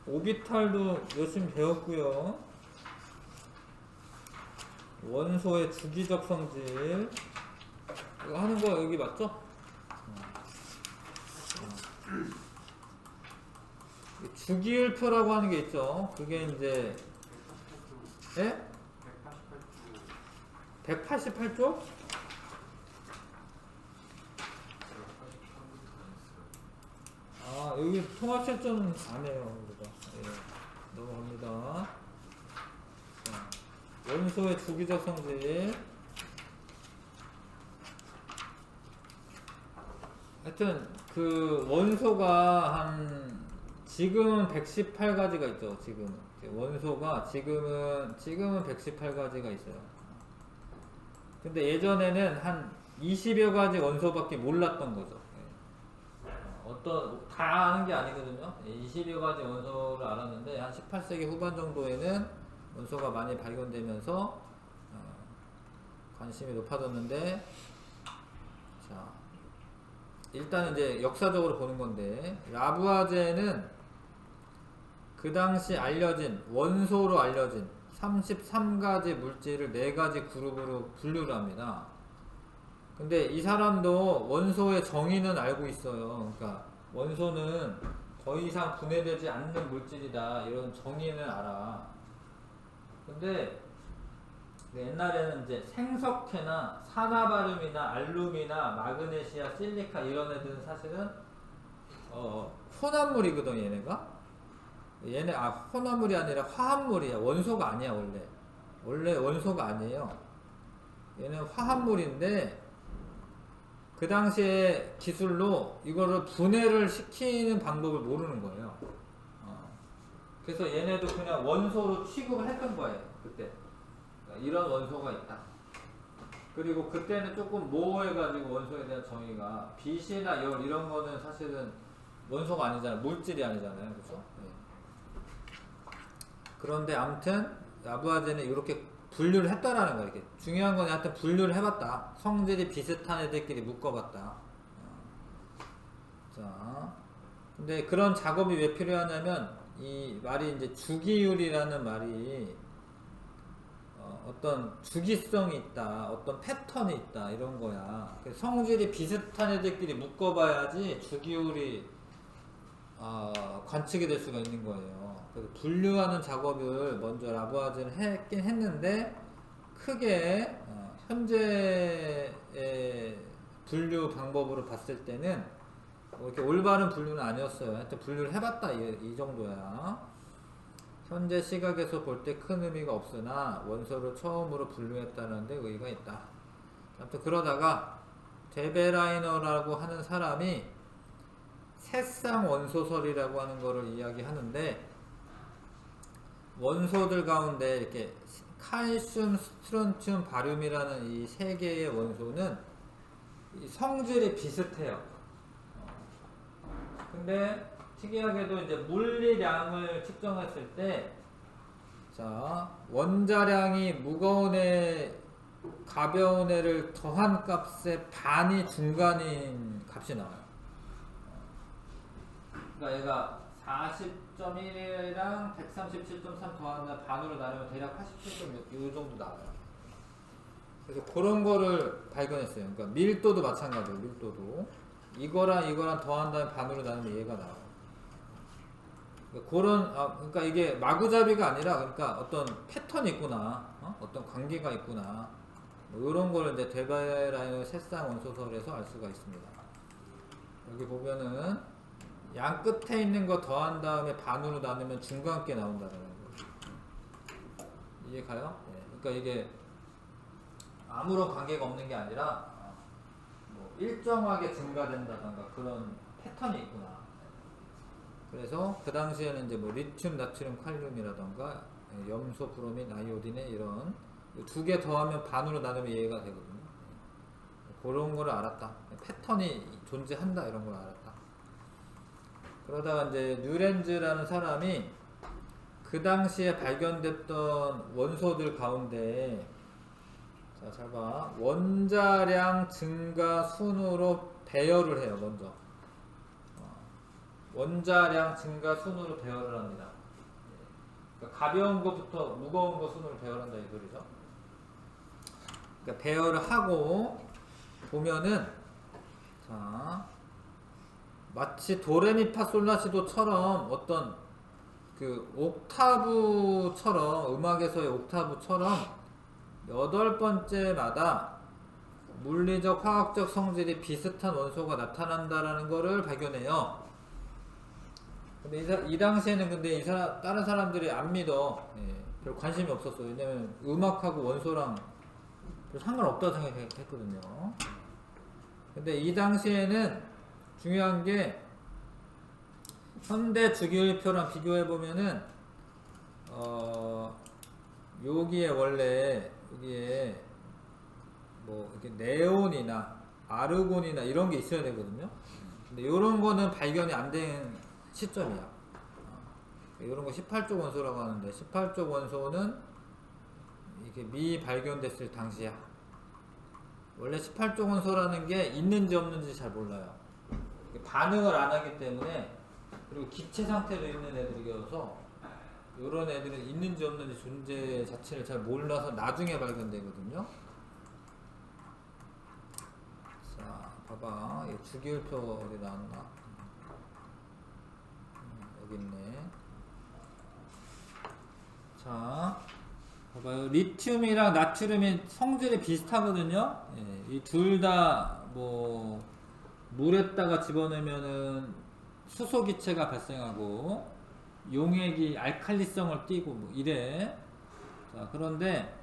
오비탈도 열심히 배웠고요. 원소의 주기적 성질 이거 하는 거 여기 맞죠? 주기율표라고 하는 게 있죠. 그게 이제 188조? 188조? 아, 여기 통합실전 안 해요. 우리가. 예, 넘어갑니다. 자, 원소의 주기적 성질. 하여튼, 그, 원소가 지금은 118가지가 있죠. 지금은. 원소가 지금은 118가지가 있어요. 근데 예전에는 한 20여 가지 원소밖에 몰랐던 거죠. 다 아는 게 아니거든요. 20여 가지 원소를 알았는데 한 18세기 후반 정도에는 원소가 많이 발견되면서 관심이 높아졌는데, 자, 일단 이제 역사적으로 보는 건데, 라부아제는 그 당시 원소로 알려진 33가지 물질을 4가지 그룹으로 분류를 합니다. 근데 이 사람도 원소의 정의는 알고 있어요. 그러니까 원소는 더 이상 분해되지 않는 물질이다, 이런 정의는 알아. 근데 옛날에는 이제 생석회나 산화바륨이나 알루미나 마그네시아, 실리카 이런 애들은 사실은 혼합물이거든. 얘네 혼합물이 아니라 화합물이야. 원소가 아니야. 원래 원소가 아니에요. 얘는 화합물인데 그 당시에 기술로 이거를 분해를 시키는 방법을 모르는 거예요. 그래서 얘네도 그냥 원소로 취급을 했던 거예요. 그때. 그러니까 이런 원소가 있다. 그리고 그때는 조금 모호해가지고 원소에 대한 정의가 빛이나 열 이런 거는 사실은 원소가 아니잖아요. 물질이 아니잖아요. 그렇죠? 네. 그런데 아무튼 라부아제는 이렇게 분류를 했다라는 거예요. 이렇게 중요한 건 하여튼 분류를 해봤다. 성질이 비슷한 애들끼리 묶어봤다. 자, 근데 그런 작업이 왜 필요하냐면 이 말이 이제 주기율이라는 말이 어떤 주기성이 있다, 어떤 패턴이 있다 이런 거야. 그래서 성질이 비슷한 애들끼리 묶어봐야지 주기율이 관측이 될 수가 있는 거예요. 그래서 분류하는 작업을 먼저 라부아제는 했긴 했는데 크게 현재의 분류 방법으로 봤을 때는 뭐 이렇게 올바른 분류는 아니었어요. 하여튼 분류를 해봤다 이 정도야. 현재 시각에서 볼 때 큰 의미가 없으나 원소를 처음으로 분류했다는 데 의의가 있다. 아무튼 그러다가 데베라이너라고 하는 사람이 새쌍 원소설이라고 하는 거를 이야기하는데, 원소들 가운데 이렇게 칼슘, 스트론튬, 바륨이라는 이 세 개의 원소는 성질이 비슷해요. 근데 특이하게도 이제 물리량을 측정했을 때, 자, 원자량이 무거운 애, 가벼운 애를 더한 값의 반이 중간인 값이 나와요. 그러니까 얘가 40.1이랑 137.3 더하면 반으로 나누면 대략 87.6 이 정도 나와요. 그래서 그런 거를 발견했어요. 그러니까 밀도도 마찬가지예요. 밀도도 이거랑 더한 다음에 반으로 나누면 얘가 나와요. 그러니까 이게 마구잡이가 아니라, 그러니까 어떤 패턴이 있구나, 어떤 관계가 있구나, 뭐 이런 거를 이제 데베라이너 새쌍 원소설에서 알 수가 있습니다. 여기 보면은 양 끝에 있는 거 더한 다음에 반으로 나누면 중간께 나온다는 거. 이해 가요? 네. 그러니까 이게 아무런 관계가 없는 게 아니라 뭐 일정하게 증가된다던가 그런 패턴이 있구나. 그래서 그 당시에는 이제 뭐 리튬, 나트륨, 칼륨이라던가 염소, 브로민, 아이오딘에 이런 두 개 더하면 반으로 나누면 얘가 되거든요. 그런 거를 알았다. 패턴이 존재한다 이런 걸 알았다. 그러다가 이제 뉴렌즈라는 사람이 그 당시에 발견됐던 원소들 가운데, 자, 잘 봐. 원자량 증가 순으로 배열을 해요, 먼저. 원자량 증가 순으로 배열을 합니다. 그러니까 가벼운 것부터 무거운 것 순으로 배열한다 이 소리죠. 그러니까 배열을 하고 보면은 자 마치 도레미파솔라시도처럼 어떤 그 옥타브처럼 음악에서의 옥타브처럼 8번째마다 물리적 화학적 성질이 비슷한 원소가 나타난다라는 거를 발견해요. 근데 이 당시에는 근데 다른 사람들이 안 믿어. 별 관심이 없었어. 왜냐면 음악하고 원소랑 별 상관없다고 생각했거든요. 근데 이 당시에는 중요한 게 현대 주기율표랑 비교해 보면은 여기에 원래 여기에 뭐 이렇게 네온이나 아르곤이나 이런 게 있어야 되거든요. 근데 이런 거는 발견이 안 된 시점이야. 이런 거 18쪽 원소라고 하는데 18쪽 원소는 이게 미발견됐을 당시야. 원래 18쪽 원소라는 게 있는지 없는지 잘 몰라요. 반응을 안 하기 때문에, 그리고 기체 상태로 있는 애들이어서 이런 애들은 있는지 없는지 존재 자체를 잘 몰라서 나중에 발견되거든요. 자, 봐봐. 이 주기율표 어디 나왔나? 여기 있네. 자, 봐봐요. 리튬이랑 나트륨이 성질이 비슷하거든요. 이 둘 다 뭐 물에다가 집어넣으면은 수소 기체가 발생하고 용액이 알칼리성을 띠고 뭐 이래. 자, 그런데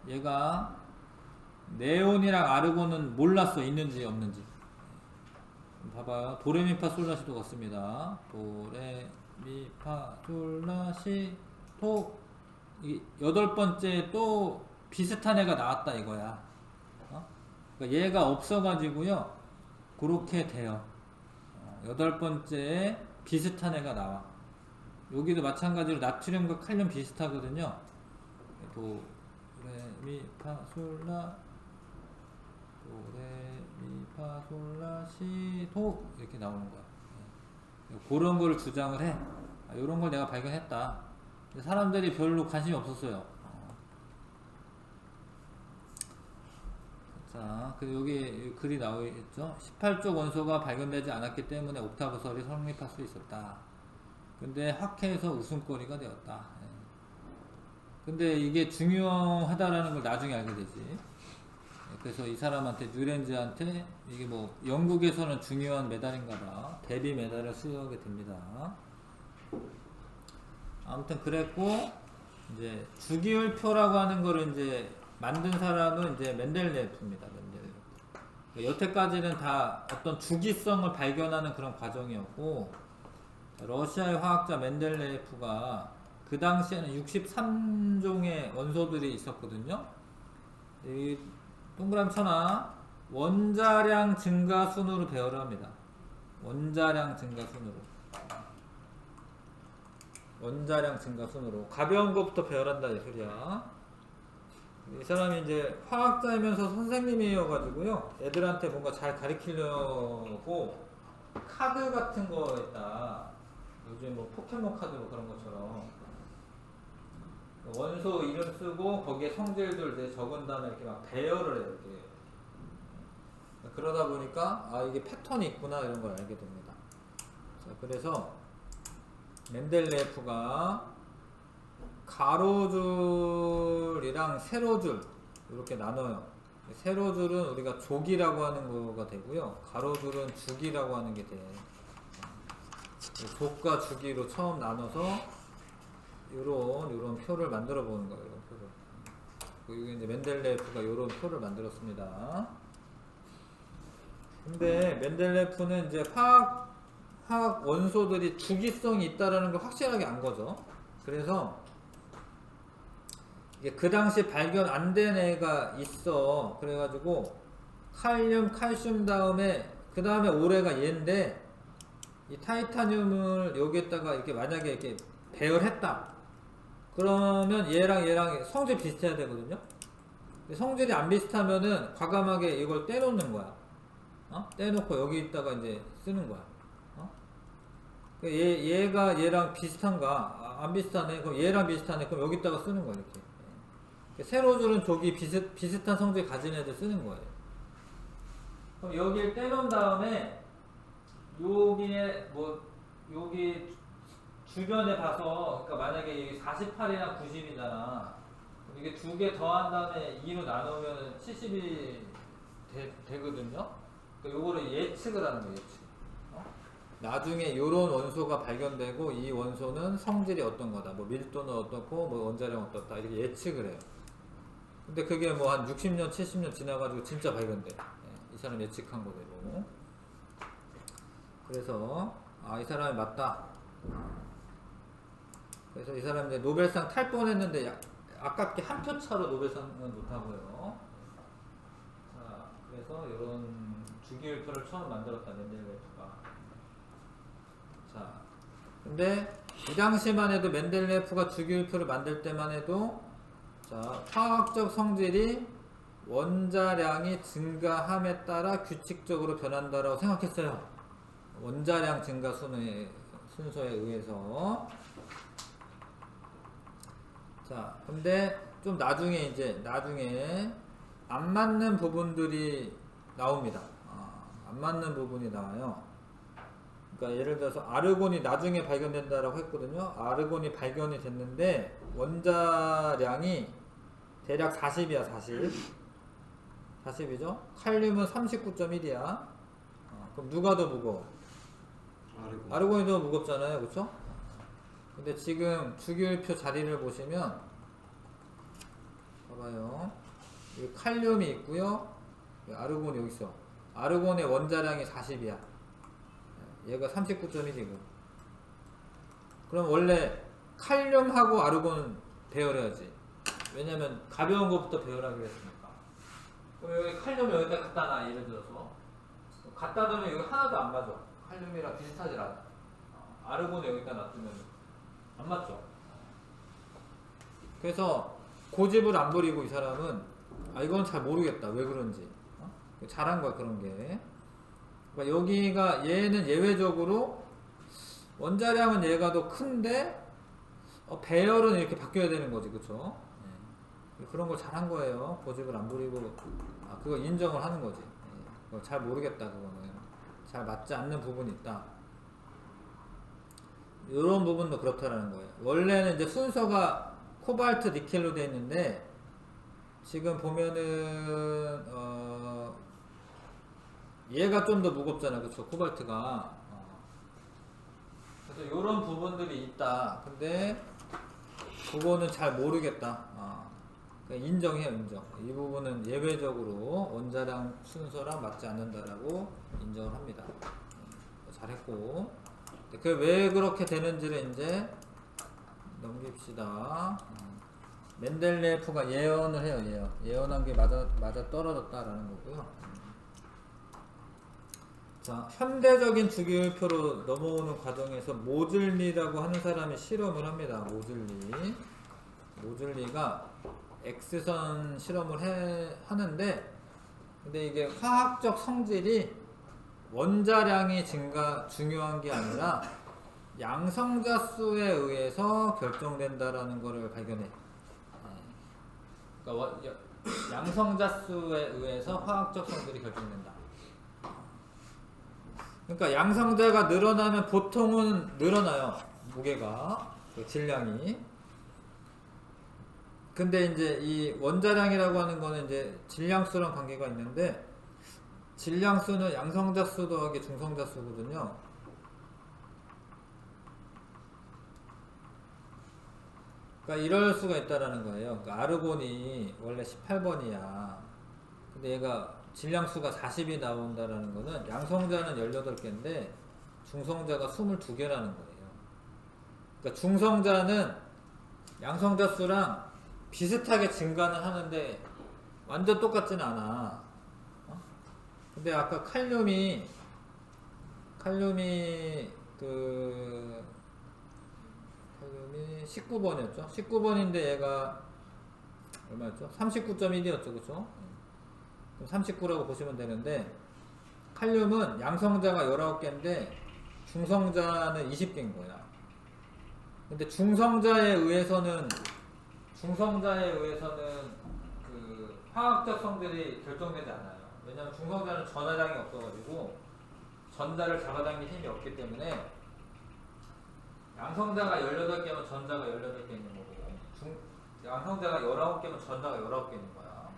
얘가 네온이랑 아르곤은 몰랐어. 있는지 없는지. 봐봐요. 도레미파솔라시도 같습니다. 도레미파솔라시도 이 8번째 또 비슷한 애가 나왔다 이거야. 그러니까 얘가 없어가지고요. 그렇게 돼요. 8번째에 비슷한 애가 나와. 여기도 마찬가지로 나트륨과 칼륨 비슷하거든요. 도레미파솔라 도레미파솔라시도 이렇게 나오는 거야. 그런 거를 주장을 해. 이런 걸 내가 발견했다. 근데 사람들이 별로 관심이 없었어요. 자, 여기 글이 나오겠죠? 18쪽 원소가 발견되지 않았기 때문에 옥타브설이 성립할 수 있었다. 근데 학회에서 웃음거리가 되었다. 근데 이게 중요하다라는 걸 나중에 알게 되지. 그래서 이 사람한테 뉴렌즈한테 이게 뭐 영국에서는 중요한 메달인가봐. 대비 메달을 수여하게 됩니다. 아무튼 그랬고, 이제 주기율표라고 하는 거를 이제 만든 사람은 이제 멘델레예프입니다. 멘델레예프. 여태까지는 다 어떤 주기성을 발견하는 그런 과정이었고, 러시아의 화학자 멘델레예프가 그 당시에는 63종의 원소들이 있었거든요. 이 동그라미 쳐놔. 원자량 증가 순으로 배열을 합니다. 원자량 증가 순으로. 원자량 증가 순으로. 가벼운 것부터 배열한다 이 소리야. 이 사람이 이제 화학자이면서 선생님이어가지고요. 애들한테 뭔가 잘 가르치려고 카드 같은 거에다, 요즘 뭐 포켓몬 카드 뭐 그런 것처럼 원소 이름 쓰고 거기에 성질들 이제 적은 다음에 이렇게 막 배열을 해요. 이렇게. 그러다 보니까 아 이게 패턴이 있구나 이런 걸 알게 됩니다. 자, 그래서 멘델레예프가 가로줄이랑 세로줄 이렇게 나눠요. 세로줄은 우리가 족이라고 하는 거가 되고요. 가로줄은 주기라고 하는 게 돼. 족과 주기로 처음 나눠서 요런 표를 만들어 보는 거예요. 이런 표를. 이게 이제 멘델레예프가 요런 표를 만들었습니다. 근데 멘델레예프는 이제 화학 원소들이 주기성이 있다라는 걸 확실하게 안 거죠. 그래서 이게 그 당시 발견 안 된 애가 있어. 그래가지고 칼륨, 칼슘 다음에 그 다음에 올해가 얘인데, 이 타이타늄을 여기에다가 이렇게 만약에 이렇게 배열했다. 그러면 얘랑 성질 비슷해야 되거든요. 성질이 안 비슷하면은 과감하게 이걸 떼놓는 거야. 떼놓고 여기다가 이제 쓰는 거야. 그러니까 얘가 얘랑 비슷한가? 안 비슷하네. 그럼 얘랑 비슷하네. 그럼 여기다가 쓰는 거예요. 이렇게. 세로줄은 저기 비슷한 성질 가진 애들 쓰는 거예요. 그럼 여기를 떼놓은 다음에 여기에 뭐 여기 주변에 봐서 그러니까 만약에 여기 48이나 90이잖아. 이게 두 개 더한 다음에 2로 나누면 70이 되거든요. 그러니까 요거를 예측을 하는 거예요. 예측. 나중에 요런 원소가 발견되고 이 원소는 성질이 어떤 거다. 뭐 밀도는 어떻고 뭐 원자량 어떻다. 이렇게 예측을 해요. 근데 그게 뭐 한 60년, 70년 지나가지고 진짜 발견돼. 이 사람 예측한 거대로. 그래서 이 사람이 맞다. 그래서 이 사람 이제 노벨상 탈 뻔했는데 아깝게 한 표 차로 노벨상은 못하고요. 자, 그래서 이런 주기율표를 처음 만들었다. 멘델레프가. 자, 근데 이 당시만 해도 멘델레프가 주기율표를 만들 때만 해도 자, 화학적 성질이 원자량이 증가함에 따라 규칙적으로 변한다라고 생각했어요. 원자량 증가 순서에 의해서. 자, 근데 좀 나중에 안 맞는 부분들이 나옵니다. 안 맞는 부분이 나와요. 그러니까 예를 들어서 아르곤이 나중에 발견된다라고 했거든요. 아르곤이 발견이 됐는데 원자량이 대략 40이야. 40이죠. 칼륨은 39.1이야. 그럼 누가 더 무거워? 아르곤이 더 무겁잖아요. 그쵸? 근데 지금 주기율표 자리를 보시면 봐봐요. 여기 칼륨이 있고요. 아르곤이 여기 있어. 아르곤의 원자량이 40이야. 얘가 39.1이고. 그럼 원래 칼륨하고 아르곤은 배열해야지. 왜냐면 가벼운 것부터 배열하기로 했으니까. 그럼 여기 칼륨 여기다 갖다 놔. 예를 들어서 갖다 두면 여기 하나도 안 맞아. 칼륨이랑 비슷하지 않아. 아르곤을 여기다 놔두면 안 맞죠. 그래서 고집을 안 부리고 이 사람은 이건 잘 모르겠다. 왜 그런지. 잘한 거야 그런 게. 그러니까 여기가 얘는 예외적으로 원자량은 얘가 더 큰데 배열은 이렇게 바뀌어야 되는 거지. 그쵸? 그런 걸 잘한 거예요. 고집을 안 부리고 그거 인정을 하는 거지. 그거 잘 모르겠다. 그거는 잘 맞지 않는 부분이 있다. 이런 부분도 그렇다라는 거예요. 원래는 이제 순서가 코발트 니켈로 되어 있는데 지금 보면은 얘가 좀 더 무겁잖아. 그쵸? 코발트가. 그래서 이런 부분들이 있다. 근데 그거는 잘 모르겠다. 그러니까 인정해요. 인정. 이 부분은 예외적으로 원자량 순서랑 맞지 않는다라고 인정을 합니다. 잘했고. 그 왜 그렇게 되는지를 이제 넘깁시다. 멘델레프가 예언을 해요. 예언한 게 맞아 떨어졌다라는 거고요. 자, 현대적인 주기율표로 넘어오는 과정에서 모즐리라고 하는 사람이 실험을 합니다. 모즐리가 X선 실험을 하는데, 근데 이게 화학적 성질이 원자량이 중요한 게 아니라 양성자 수에 의해서 결정된다라는 것을 발견해. 그러니까 양성자 수에 의해서 화학적 성질이 결정된다. 그러니까 양성자가 늘어나면 보통은 늘어나요. 무게가, 그 질량이. 근데 이제 이 원자량이라고 하는 거는 이제 질량수랑 관계가 있는데, 질량수는 양성자 수 더하기 중성자 수거든요. 그러니까 이럴 수가 있다라는 거예요. 그러니까 아르곤이 원래 18번이야. 근데 얘가 질량수가 40이 나온다라는 거는 양성자는 18개인데 중성자가 22개라는 거예요. 그러니까 중성자는 양성자 수랑 비슷하게 증가는 하는데 완전 똑같지는 않아. 근데 아까 칼륨이 19번이었죠? 19번인데 얘가 얼마였죠? 39.1이었죠, 그쵸? 그럼 39라고 보시면 되는데 칼륨은 양성자가 19개인데 중성자는 20개인 거야. 근데 중성자에 의해서는 그 화학적 성질이 결정되지 않아요. 왜냐하면 중성자는 전하장이 없어가지고 전자를 잡아당길 힘이 없기 때문에 양성자가 18개면 전자가 18개 있는 거고 양성자가 19개면 전자가 19개 있는 거야.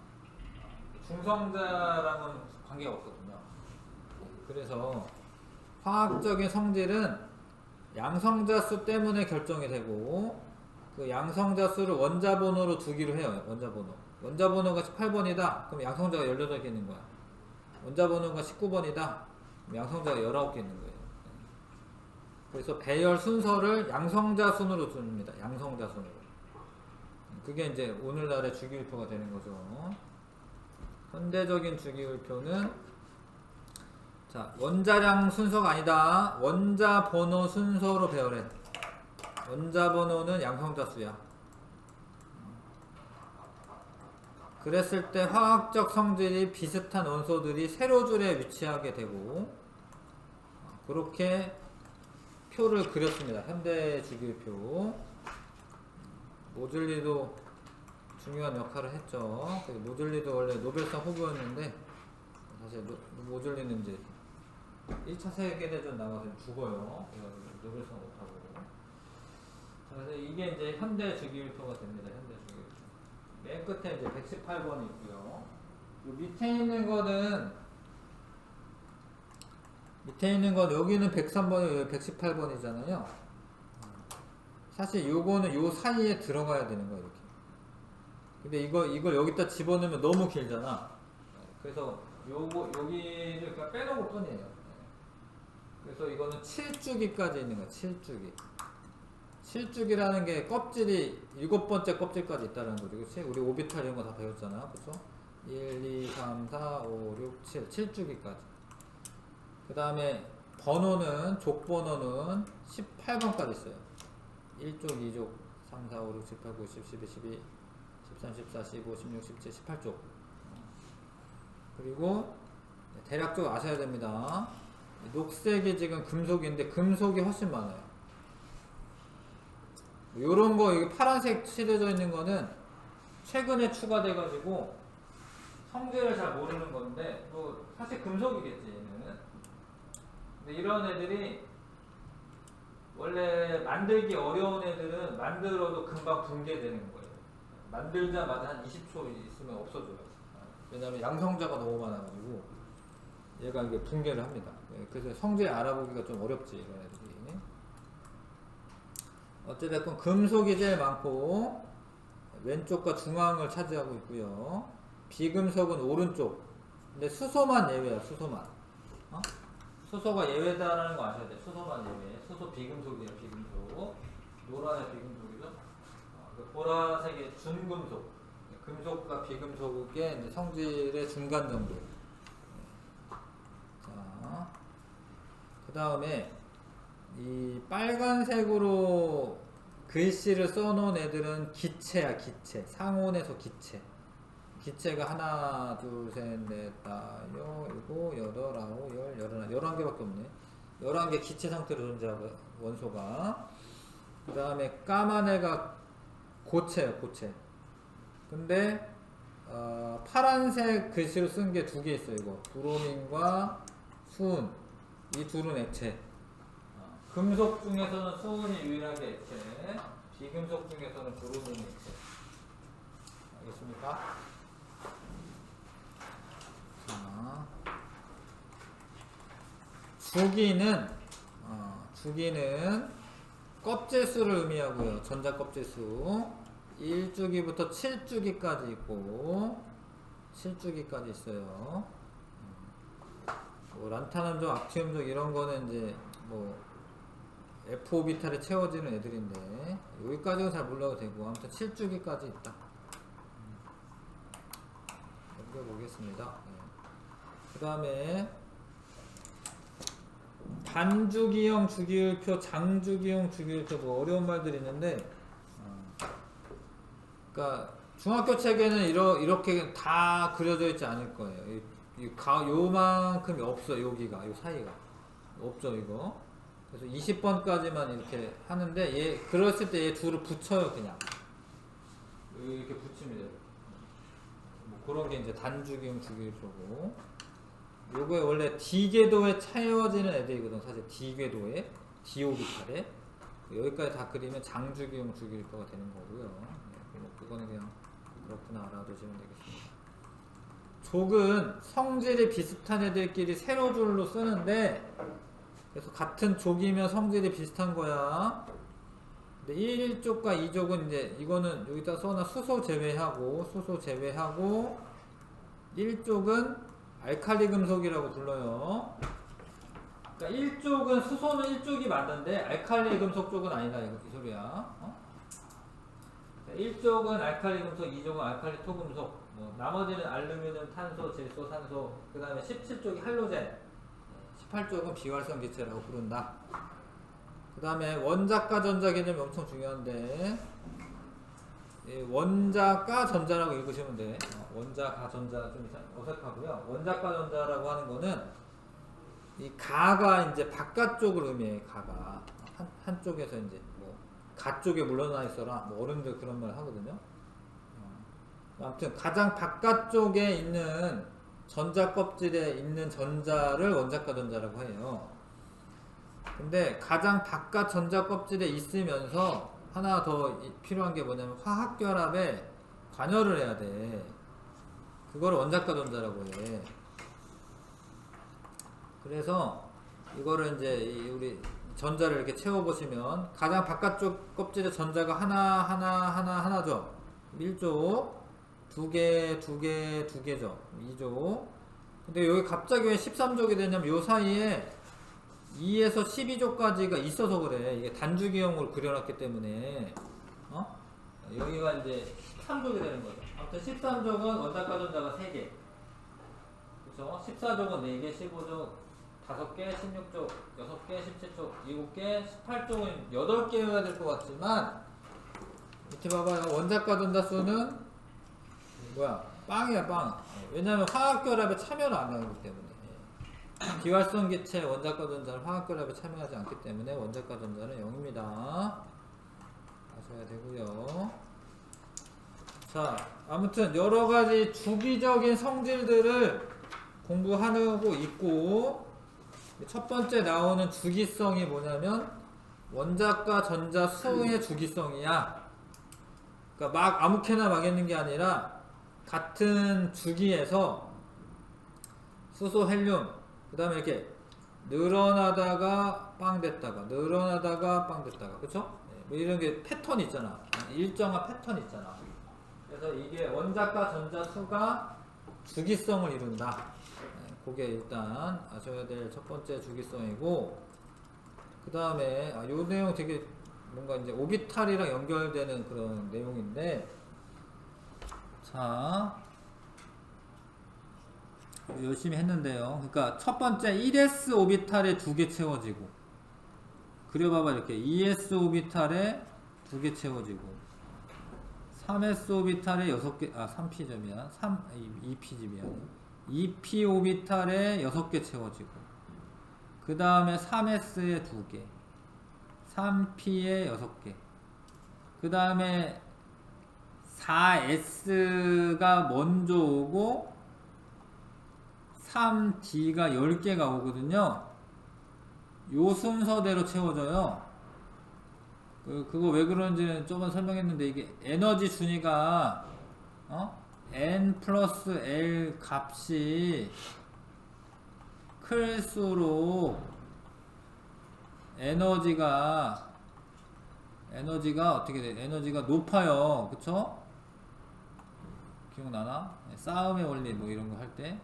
중성자랑은 관계가 없거든요. 그래서 화학적인 성질은 양성자 수 때문에 결정이 되고 그 양성자 수를 원자 번호로 두기로 해요. 원자 번호가 18번이다. 그럼 양성자가 18개 있는 거야. 원자 번호가 19번이다. 그럼 양성자가 19개 있는 거예요. 그래서 배열 순서를 양성자 순으로 둡니다. 양성자 순으로. 그게 이제 오늘날의 주기율표가 되는 거죠. 현대적인 주기율표는 자, 원자량 순서가 아니다. 원자 번호 순서로 배열해. 원자 번호는 양성자 수야. 그랬을 때 화학적 성질이 비슷한 원소들이 세로줄에 위치하게 되고 그렇게 표를 그렸습니다. 현대 주기율표. 모즐리도 중요한 역할을 했죠. 모즐리도 원래 노벨상 후보였는데 사실 모즐리는 이제 1차 세계대전 나가서 죽어요. 노벨상 못하고. 그래서 이게 이제 현대 주기율표가 됩니다. 현대 주기율표. 맨 끝에 이제 118번이 있고요. 밑에 있는 건 여기는 103번이 여기 118번이잖아요. 사실 요거는 요 사이에 들어가야 되는 거야 이렇게. 근데 이걸 여기다 집어넣으면 너무 길잖아. 그래서 여기를 그냥 빼놓을 뿐이에요. 그래서 이거는 7주기까지 있는 거야. 7주기. 7주기라는 게 껍질이 7번째 껍질까지 있다는 거죠. 그치? 우리 오비탈 이런 거 다 배웠잖아. 그쵸? 1, 2, 3, 4, 5, 6, 7. 7주기까지. 그 다음에 족번호는 18번까지 있어요. 1족, 2족, 3, 4, 5, 6, 7, 8, 9, 10, 11, 12, 13, 14, 15, 16, 17, 18쪽. 그리고 대략적으로 아셔야 됩니다. 녹색이 지금 금속인데 금속이 훨씬 많아요. 요런 거, 이게 파란색 칠해져 있는 거는 최근에 추가돼가지고 성질을 잘 모르는 건데, 뭐 사실 금속이겠지, 얘는. 근데 이런 애들이 원래 만들기 어려운 애들은 만들어도 금방 붕괴되는 거예요. 만들자마자 한 20초 있으면 없어져요. 왜냐면 양성자가 너무 많아가지고 얘가 이게 붕괴를 합니다. 그래서 성질 알아보기가 좀 어렵지, 이런 애들이. 어찌됐건 금속이 제일 많고 왼쪽과 중앙을 차지하고 있고요. 비금속은 오른쪽. 근데 수소만 예외야. 수소만. 수소가 예외다라는 거 아셔야 돼. 수소만 예외. 수소 비금속이에요. 비금속. 노란의 비금속이죠. 그 보라색의 준금속. 금속과 비금속의 이제 성질의 중간 정도. 자, 그 다음에 이 빨간색으로 글씨를 써놓은 애들은 기체야. 기체. 상온에서 기체. 기체가 하나, 둘, 셋, 넷, 다, 여, 일곱, 여덟, 아홉, 열, 11개밖에 없네. 11개 기체 상태로 존재하고, 원소가. 그 다음에 까만 애가 고체예요. 고체. 근데 파란색 글씨로 쓴 게 2개 있어요. 이거 브로민과 수은. 이 둘은 액체. 금속 중에서는 수은이 유일하게 액체, 비금속 중에서는 브로민이 액체. 알겠습니까? 자, 주기는 껍질수를 의미하고요. 전자 껍질수. 1주기부터 7주기까지 있고 7주기까지 있어요. 뭐 란타난족, 악티움족 이런 거는 이제 뭐 F오비탈에 채워지는 애들인데 여기까지는 잘 몰라도 되고 아무튼 7주기까지 있다. 넘겨보겠습니다. 그 다음에 단주기형 주기율표, 장주기형 주기율표 뭐 어려운 말들이 있는데 그러니까 중학교 책에는 이렇게 다 그려져 있지 않을 거예요. 요만큼이 없어. 여기가 요 사이가 없죠. 이거 그래서 20번까지만 이렇게 하는데 얘 그랬을 때 얘 둘을 붙여요. 그냥 이렇게 붙입니다. 뭐 그런 게 이제 단주기용 주기율표고, 요거에 원래 D궤도에 채워지는 애들이거든. 사실 D궤도에 D오비탈에 여기까지 다 그리면 장주기용 주기율표가 되는 거고요. 뭐 그거는 그냥 그렇구나 알아두시면 되겠습니다. 족은 성질이 비슷한 애들끼리 세로줄로 쓰는데, 그래서 같은 족이면 성질이 비슷한 거야. 근데 1족과 2족은 이제 이거는 여기다 써놔. 수소 제외하고 1족은 알칼리 금속이라고 불러요. 그러니까 1족은 수소는 1족이 맞는데 알칼리 금속 쪽은 아니다 이 소리야. 1족은 알칼리 금속, 2족은 알칼리 토금속, 뭐 나머지는 알루미늄, 탄소, 질소, 산소, 그 다음에 17쪽이 할로젠, 18쪽은 비활성 기체라고 부른다. 그 다음에 원자과 전자 개념이 엄청 중요한데, 원자과 전자라고 읽으시면 돼. 원자과 전자 좀 어색하고요. 원자과 전자라고 하는 거는 이 가가 이제 바깥쪽을 의미해. 가가 한쪽에서 이제 뭐 가쪽에 물러나 있어라, 뭐 어른들 그런 말 하거든요. 아무튼 가장 바깥쪽에 있는 전자 껍질에 있는 전자를 원자과 전자라고 해요. 근데 가장 바깥 전자 껍질에 있으면서 하나 더 필요한 게 뭐냐면 화학 결합에 관여를 해야 돼. 그걸 원자과 전자라고 해. 그래서 이거를 이제 우리 전자를 이렇게 채워보시면 가장 바깥쪽 껍질에 전자가 하나죠. 1조, 2개죠. 2조. 근데 여기 갑자기 왜 13족이 되냐면 요 사이에 2에서 12조까지가 있어서 그래. 이게 단주기형으로 그려놨기 때문에. 여기가 이제 13족이 되는 거죠. 아무튼 13족은 원자과 전자가 3개. 그쵸? 14족은 4개, 15족 5개, 16족 6개, 17족 7개, 18족은 8개여야 될 것 같지만, 이렇게 봐봐요. 원자과 전자 수는 뭐야? 빵이야, 빵. 왜냐면 화학결합에 참여를 안 하기 때문에. 비활성 기체 원자과 전자는 화학결합에 참여하지 않기 때문에 원자과 전자는 0입니다. 아셔야 되고요. 자, 아무튼 여러가지 주기적인 성질들을 공부하고 있고, 첫 번째 나오는 주기성이 뭐냐면 원자과 전자 수의 주기성이야. 그러니까 막 아무렇게나 막 있는 게 아니라 같은 주기에서 수소, 헬륨, 그 다음에 이렇게 늘어나다가 빵 됐다가 늘어나다가 빵 됐다가, 그쵸? 뭐 이런 게 패턴이 있잖아. 일정한 패턴이 있잖아. 그래서 이게 원자과 전자 수가 주기성을 이룬다. 그게 일단 아셔야 될 첫 번째 주기성이고, 그 다음에 요 내용 되게 뭔가 이제 오비탈이랑 연결되는 그런 내용인데, 자 열심히 했는데요. 그러니까 첫 번째 1s 오비탈에 2개 채워지고, 그려봐봐. 이렇게 2s 오비탈에 2개 채워지고, 3s 오비탈에 6개, 3p점이야. 2p점이야. 2p 오비탈에 6개 채워지고, 그 다음에 3s에 2개, 3p에 6개, 그 다음에 4s가 먼저 오고 3d가 10개가 오거든요. 요 순서대로 채워져요. 그거 왜 그런지는 조금 설명했는데, 이게 에너지 준위가 n 플러스 l 값이 클수록 에너지가 어떻게 돼? 에너지가 높아요. 그쵸? 기억나나? 싸움의 원리 뭐 이런 거 할 때.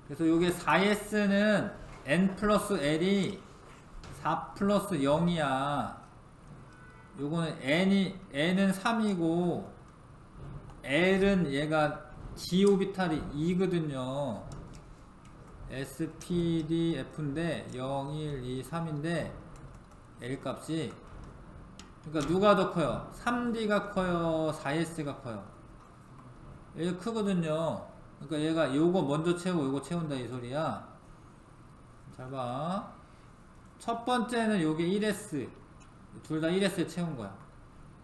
그래서 요게 4s는 n 플러스 l이 4 플러스 0이야. 요거는 n은 3이고 l은 얘가 d 오비탈이 2거든요. s, p, d, f인데 0, 1, 2, 3인데 l 값이, 그러니까 누가 더 커요? 3d가 커요? 4s가 커요? 얘가 크거든요. 그러니까 얘가 요거 먼저 채우고 요거 채운다 이 소리야. 잘 봐. 첫 번째는 요게 1s. 둘 다 1s에 채운 거야.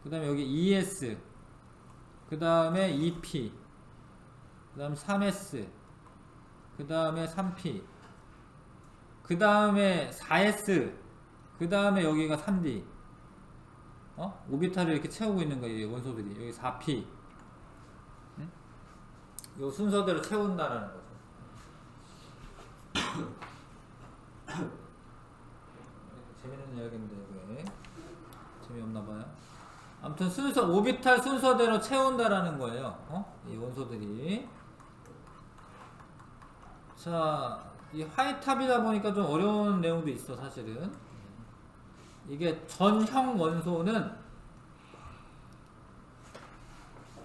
그 다음에 여기 2s. 그 다음에 2p. 그 다음 3s. 그 다음에 3p. 그 다음에 4s. 그 다음에 여기가 3d. 오비탈을 이렇게 채우고 있는 거예요. 원소들이. 여기 4p. 응? 요 순서대로 채운다라는 거죠. 재밌는 이야기인데 왜 재미없나봐요. 아무튼 순서 오비탈 순서대로 채운다라는 거예요. 이 원소들이. 자, 이 화이탑이다 보니까 좀 어려운 내용도 있어 사실은. 이게 전형 원소는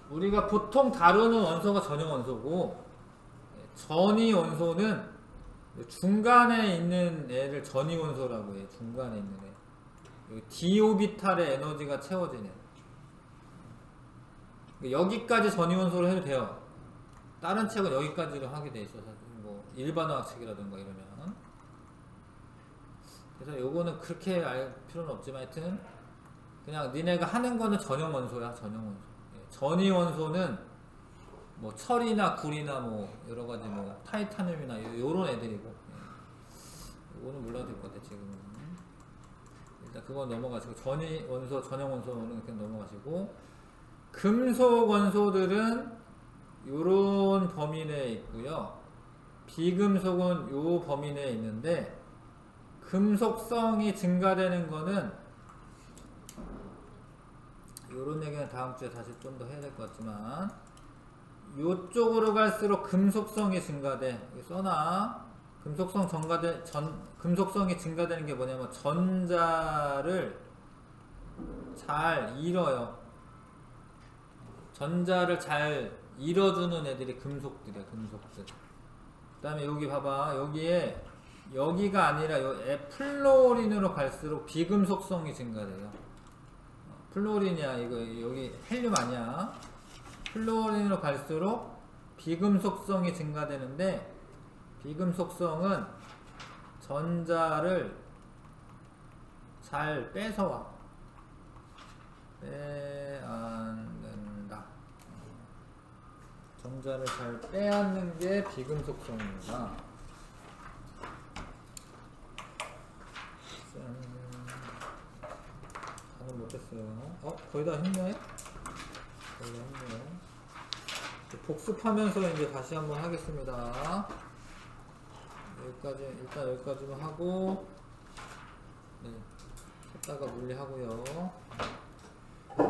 우리가 보통 다루는 원소가 전형 원소고, 전이 원소는 중간에 있는 애를 전이 원소라고 해요. 중간에 있는 애. 여기 d 오비탈의 에너지가 채워지는. 여기까지 전이 원소로 해도 돼요. 다른 책은 여기까지로 하게 돼 있어서 뭐 일반화학 책이라든가 이러면. 그래서 요거는 그렇게 알 필요는 없지만 하여튼 그냥 니네가 하는 거는 전형 원소야. 전형 원소. 전이 원소는 뭐 철이나 구리나 뭐 여러 가지 뭐 타이타늄이나 요런 애들이고, 요거는 몰라도 될 것 같아 지금은. 일단 그건 넘어가시고, 전이 원소, 전형 원소는 그냥 넘어가시고, 금속 원소들은 요런 범위 내에 있고요. 비금속은 요 범위 내에 있는데, 금속성이 증가되는 거는 요런 얘기는 다음 주에 다시 좀 더 해야 될 것 같지만, 요쪽으로 갈수록 금속성이 증가돼. 여기 써놔. 금속성이 증가되는 게 뭐냐면 전자를 잘 잃어요. 전자를 잘 잃어주는 애들이 금속들이야. 금속들. 그 다음에 여기 봐봐. 여기가 아니라 요 플로린으로 갈수록 비금속성이 증가돼요. 플로린이야. 이거 여기 헬륨 아니야. 플로린으로 갈수록 비금속성이 증가되는데, 비금속성은 전자를 잘 뺏어와. 빼앗는다. 전자를 잘 빼앗는 게 비금속성입니다. 답은 못했어요. 거의 다 했네? 거의 다 했네요. 복습하면서 이제 다시 한번 하겠습니다. 일단 여기까지만 하고, 네, 했다가 물리하고요.